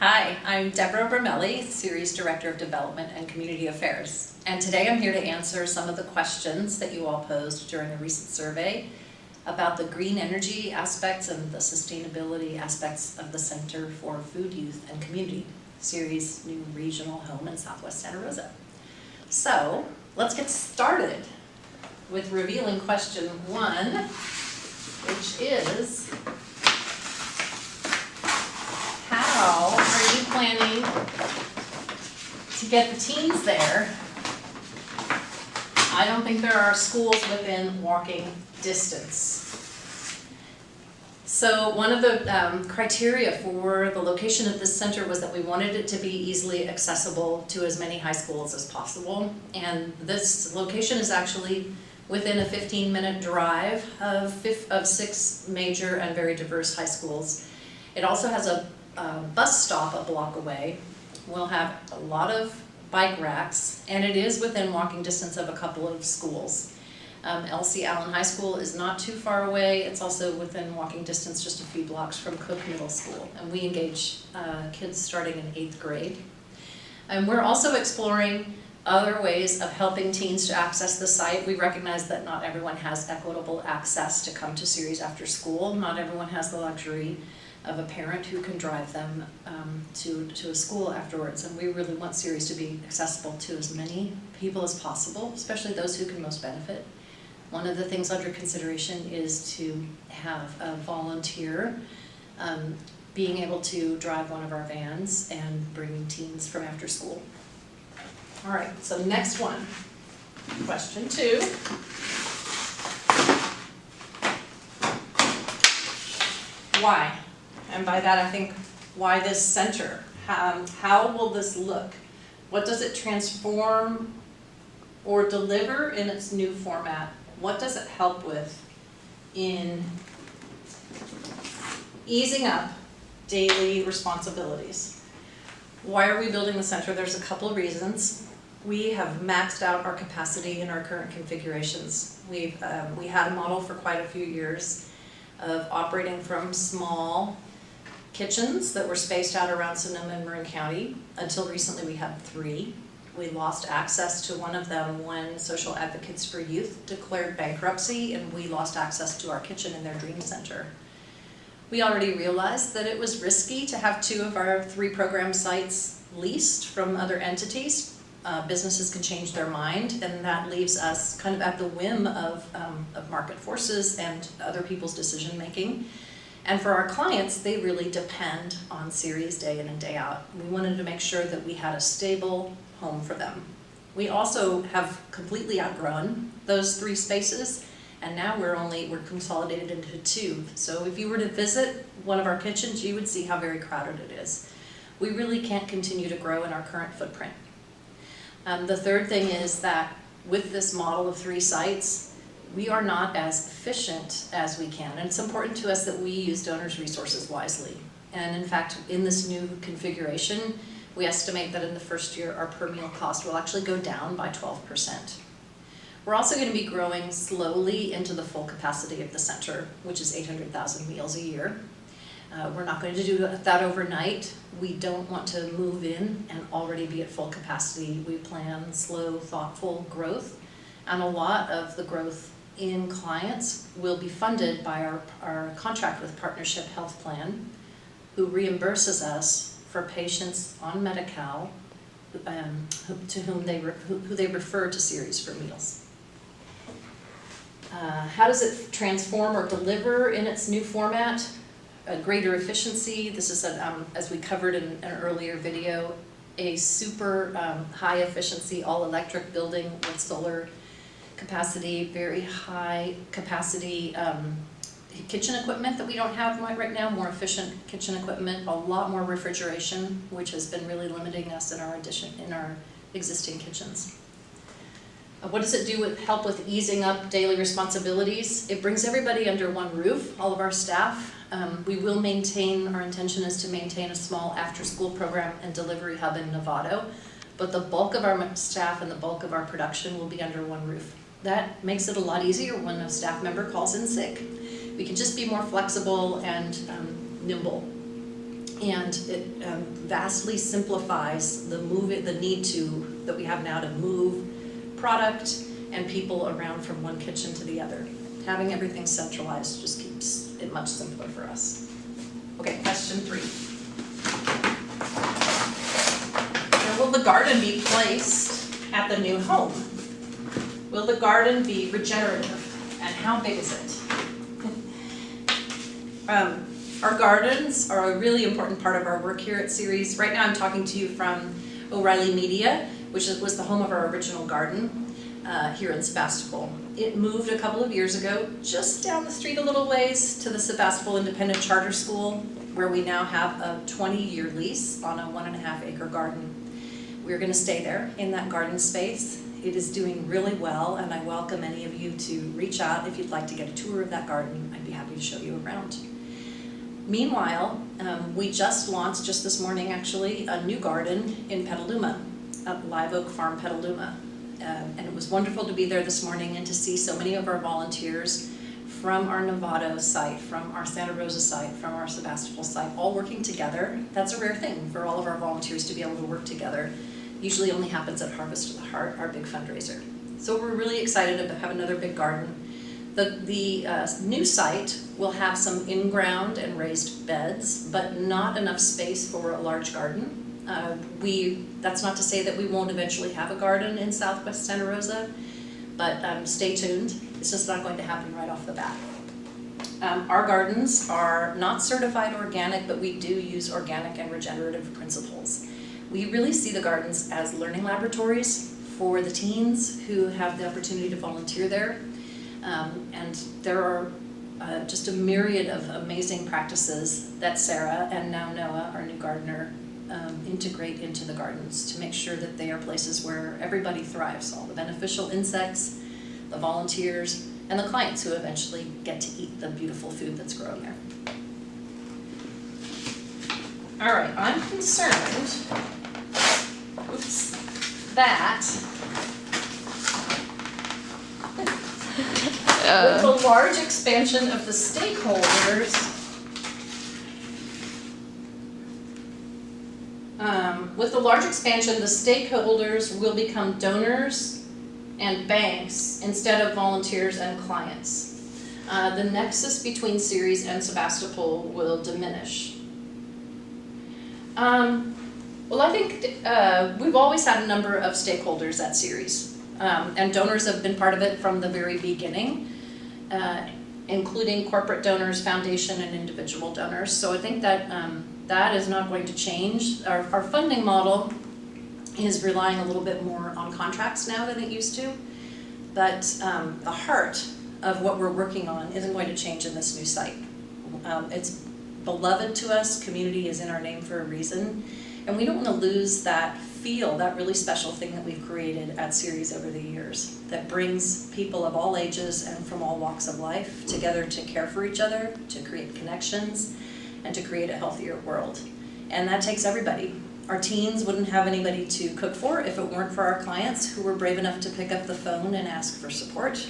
Hi, I'm Deborah Ramelli, Ceres Director of Development and Community Affairs. And today I'm here to answer some of the questions that you all posed during a recent survey about the green energy aspects and the sustainability aspects of the Center for Food, Youth, and Community, Ceres' new regional home in Southwest Santa Rosa. So let's get started with revealing question 1, which is, how are you planning to get the teens there? I don't think there are schools within walking distance. So one of the criteria for the location of this center was that we wanted it to be easily accessible to as many high schools as possible. And this location is actually within a 15-minute drive of 6 major and very diverse high schools. It also has a bus stop a block away. We'll have a lot of bike racks, and it is within walking distance of a couple of schools. L.C. Allen High School is not too far away. It's also within walking distance just a few blocks from Cook Middle School, and we engage kids starting in 8th grade. And we're also exploring other ways of helping teens to access the site. We recognize that not everyone has equitable access to come to Ceres after school. Not everyone has the luxury of a parent who can drive them to a school afterwards. And we really want Ceres to be accessible to as many people as possible, especially those who can most benefit. One of the things under consideration is to have a volunteer being able to drive one of our vans and bringing teens from after school. All right, so next one, question 2. Why? And by that I think, why this center? How will this look? What does it transform or deliver in its new format? What does it help with in easing up daily responsibilities? Why are we building the center? There's a couple of reasons. We have maxed out our capacity in our current configurations. We had a model for quite a few years of operating from small kitchens that were spaced out around Sonoma and Marin County. Until recently we had 3. We lost access to one of them when Social Advocates for Youth declared bankruptcy, and we lost access to our kitchen in their Dream Center. We already realized that it was risky to have 2 of our 3 program sites leased from other entities. Businesses can change their mind, and that leaves us kind of at the whim of market forces and other people's decision making. And for our clients, they really depend on Ceres day in and day out. We wanted to make sure that we had a stable home for them. We also have completely outgrown those 3 spaces, and now we're consolidated into 2. So if you were to visit one of our kitchens, you would see how very crowded it is. We really can't continue to grow in our current footprint. The third thing is that with this model of 3 sites, we are not as efficient as we can. And it's important to us that we use donors' resources wisely. And in fact, in this new configuration, we estimate that in the first year, our per meal cost will actually go down by 12%. We're also going to be growing slowly into the full capacity of the center, which is 800,000 meals a year. We're not going to do that overnight. We don't want to move in and already be at full capacity. We plan slow, thoughtful growth, and a lot of the growth in clients will be funded by our contract with Partnership Health Plan, who reimburses us for patients on Medi-Cal who they refer to Ceres for meals. How does it transform or deliver in its new format? A greater efficiency. This is, as we covered in an earlier video, a super high efficiency all-electric building with solar capacity, very high capacity kitchen equipment that we don't have right now, more efficient kitchen equipment, a lot more refrigeration, which has been really limiting us in our existing kitchens. What does it do help with easing up daily responsibilities? It brings everybody under one roof, all of our staff. We will maintain, our intention is to maintain a small after-school program and delivery hub in Novato, but the bulk of our staff and the bulk of our production will be under one roof. That makes it a lot easier when a staff member calls in sick. We can just be more flexible and nimble. And it vastly simplifies the need that we have now to move product and people around from one kitchen to the other. Having everything centralized just keeps it much simpler for us. Okay, question 3. Where will the garden be placed at the new home? Will the garden be regenerative? And how big is it? Our gardens are a really important part of our work here at Ceres. Right now I'm talking to you from O'Reilly Media, which was the home of our original garden here in Sebastopol. It moved a couple of years ago, just down the street a little ways to the Sebastopol Independent Charter School, where we now have a 20-year lease on a 1.5-acre garden. We're going to stay there in that garden space. It is doing really well, and I welcome any of you to reach out if you'd like to get a tour of that garden. I'd be happy to show you around. Meanwhile, we just launched, just this morning actually, a new garden in Petaluma, at Live Oak Farm, Petaluma. And it was wonderful to be there this morning and to see so many of our volunteers from our Novato site, from our Santa Rosa site, from our Sebastopol site, all working together. That's a rare thing for all of our volunteers to be able to work together. Usually only happens at Harvest of the Heart, our big fundraiser. So we're really excited to have another big garden. The new site will have some in-ground and raised beds, but not enough space for a large garden. That's not to say that we won't eventually have a garden in Southwest Santa Rosa, but stay tuned. It's just not going to happen right off the bat. Our gardens are not certified organic, but we do use organic and regenerative principles. We really see the gardens as learning laboratories for the teens who have the opportunity to volunteer there. And there are just a myriad of amazing practices that Sarah and now Noah, our new gardener, integrate into the gardens to make sure that they are places where everybody thrives, all the beneficial insects, the volunteers, and the clients who eventually get to eat the beautiful food that's grown there. All right, I'm concerned, that with the large expansion of the stakeholders, will become donors and banks instead of volunteers and clients. The nexus between Ceres and Sebastopol will diminish. Well, I think we've always had a number of stakeholders at Ceres, and donors have been part of it from the very beginning, including corporate donors, foundation, and individual donors. So I think that that is not going to change. Our funding model is relying a little bit more on contracts now than it used to, but the heart of what we're working on isn't going to change in this new site. It's beloved to us, community is in our name for a reason, and we don't want to lose that feel, that really special thing that we've created at Ceres over the years that brings people of all ages and from all walks of life together to care for each other, to create connections, and to create a healthier world. And that takes everybody. Our teens wouldn't have anybody to cook for if it weren't for our clients who were brave enough to pick up the phone and ask for support.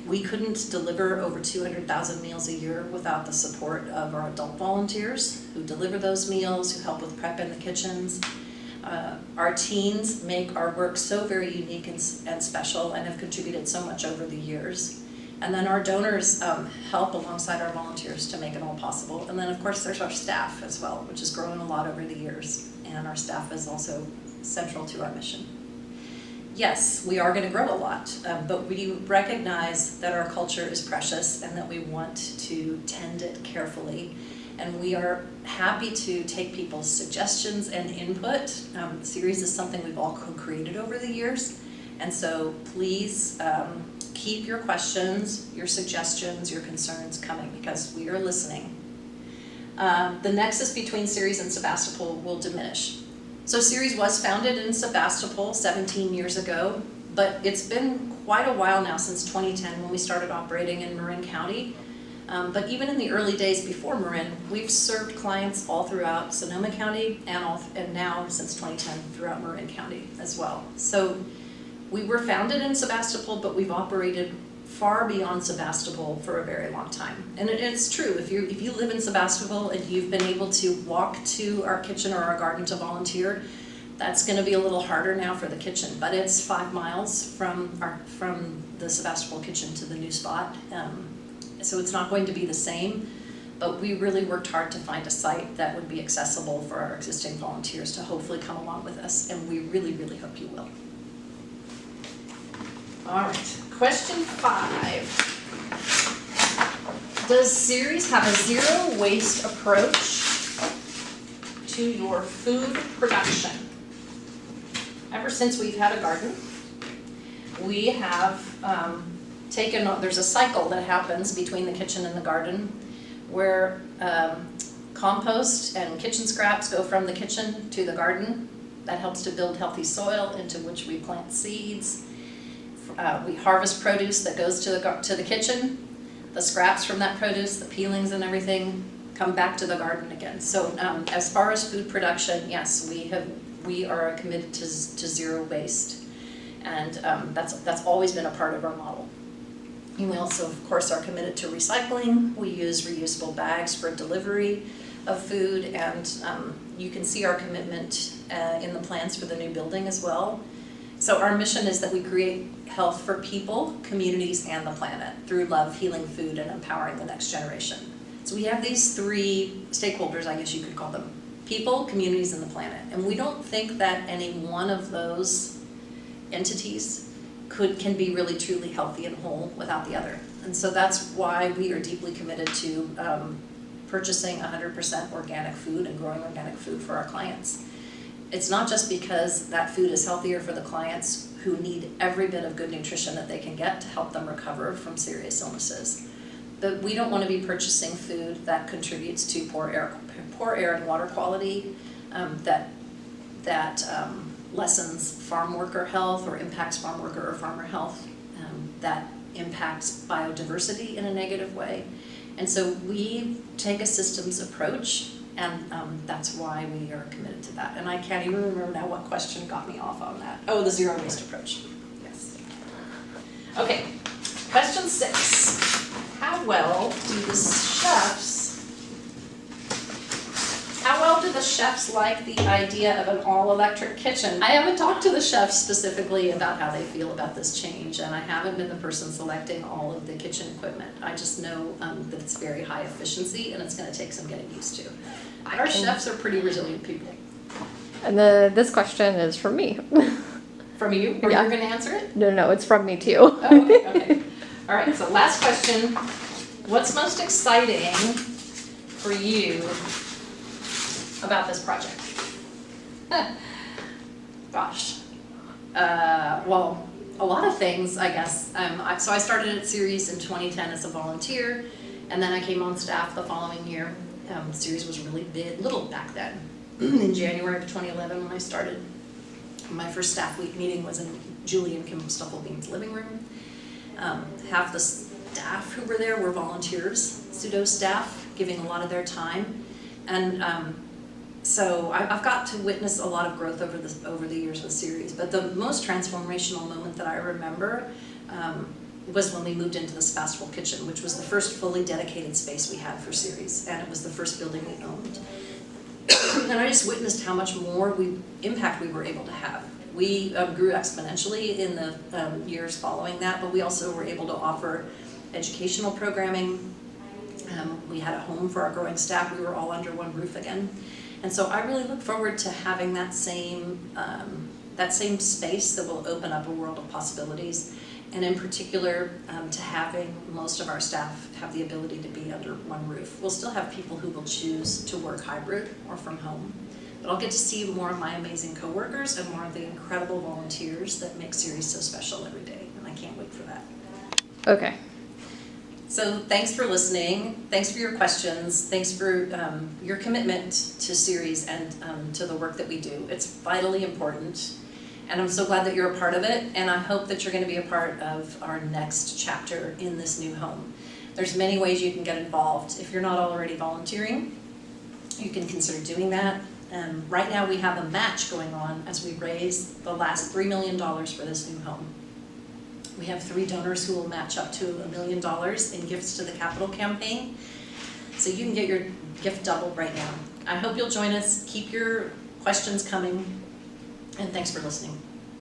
We couldn't deliver over 200,000 meals a year without the support of our adult volunteers who deliver those meals, who help with prep in the kitchens. Our teens make our work so very unique and special and have contributed so much over the years. And then our donors help alongside our volunteers to make it all possible. And then of course there's our staff as well, which has grown a lot over the years. And our staff is also central to our mission. Yes, we are going to grow a lot, but we recognize that our culture is precious and that we want to tend it carefully. And we are happy to take people's suggestions and input. Ceres is something we've all co-created over the years. And so please keep your questions, your suggestions, your concerns coming because we are listening. The nexus between Ceres and Sebastopol will diminish. So Ceres was founded in Sebastopol 17 years ago, but it's been quite a while now since 2010 when we started operating in Marin County. But even in the early days before Marin, we've served clients all throughout Sonoma County and now since 2010 throughout Marin County as well. So we were founded in Sebastopol, but we've operated far beyond Sebastopol for a very long time. And it's true, if you live in Sebastopol and you've been able to walk to our kitchen or our garden to volunteer, that's going to be a little harder now for the kitchen, but it's 5 miles from the Sebastopol kitchen to the new spot. So it's not going to be the same, but we really worked hard to find a site that would be accessible for our existing volunteers to hopefully come along with us, and we really, really hope you will. All right, question 5. Does Ceres have a zero waste approach to your food production? Ever since we've had a garden, we have there's a cycle that happens between the kitchen and the garden where compost and kitchen scraps go from the kitchen to the garden. That helps to build healthy soil into which we plant seeds. We harvest produce that goes to the kitchen. The scraps from that produce, the peelings and everything, come back to the garden again. So as far as food production, yes, we are committed to zero waste, and that's always been a part of our model. And we also, of course, are committed to recycling. We use reusable bags for delivery of food, and you can see our commitment in the plans for the new building as well. So our mission is that we create health for people, communities, and the planet through love, healing food, and empowering the next generation. So we have these 3 stakeholders, I guess you could call them: people, communities, and the planet. And we don't think that any one of those entities can be really truly healthy and whole without the other. And so that's why we are deeply committed to purchasing 100% organic food and growing organic food for our clients. It's not just because that food is healthier for the clients who need every bit of good nutrition that they can get to help them recover from serious illnesses. But we don't want to be purchasing food that contributes to poor air and water quality, that lessens farm worker health or impacts farm worker or farmer health, that impacts biodiversity in a negative way. And so we take a systems approach, and that's why we are committed to that. And I can't even remember now what question got me off on that. Oh, the zero waste approach. Yes. Okay, question 6. How well do the chefs like the idea of an all-electric kitchen? I haven't talked to the chefs specifically about how they feel about this change, and I haven't been the person selecting all of the kitchen equipment. I just know that it's very high efficiency, and it's going to take some getting used to. Our chefs are pretty resilient people. And this question is from me. From you? Or you're going to answer it? No, it's from me too. Oh, okay. All right, so last question. What's most exciting for you about this project? Gosh. Well, a lot of things, I guess. So I started at Ceres in 2010 as a volunteer, and then I came on staff the following year. Ceres was really little back then. In January of 2011 when I started, my first staff week meeting was in Julie and Kim Stufflebean's living room. Half the staff who were there were volunteers, pseudo staff, giving a lot of their time. And so I've got to witness a lot of growth over the years with Ceres. But the most transformational moment that I remember was when we moved into the Sebastopol kitchen, which was the first fully dedicated space we had for Ceres, and it was the first building we owned. And I just witnessed how much more impact we were able to have. We grew exponentially in the years following that, but we also were able to offer educational programming. We had a home for our growing staff. We were all under one roof again. And so I really look forward to having that same space that will open up a world of possibilities. And in particular, to having most of our staff have the ability to be under one roof. We'll still have people who will choose to work hybrid or from home. But I'll get to see more of my amazing coworkers and more of the incredible volunteers that make Ceres so special every day. And I can't wait for that. Okay. So thanks for listening. Thanks for your questions. Thanks for your commitment to Ceres and to the work that we do. It's vitally important. And I'm so glad that you're a part of it. And I hope that you're going to be a part of our next chapter in this new home. There's many ways you can get involved. If you're not already volunteering, you can consider doing that. Right now we have a match going on as we raise the last $3 million for this new home. We have 3 donors who will match up to $1 million in gifts to the capital campaign. So you can get your gift doubled right now. I hope you'll join us. Keep your questions coming, and thanks for listening.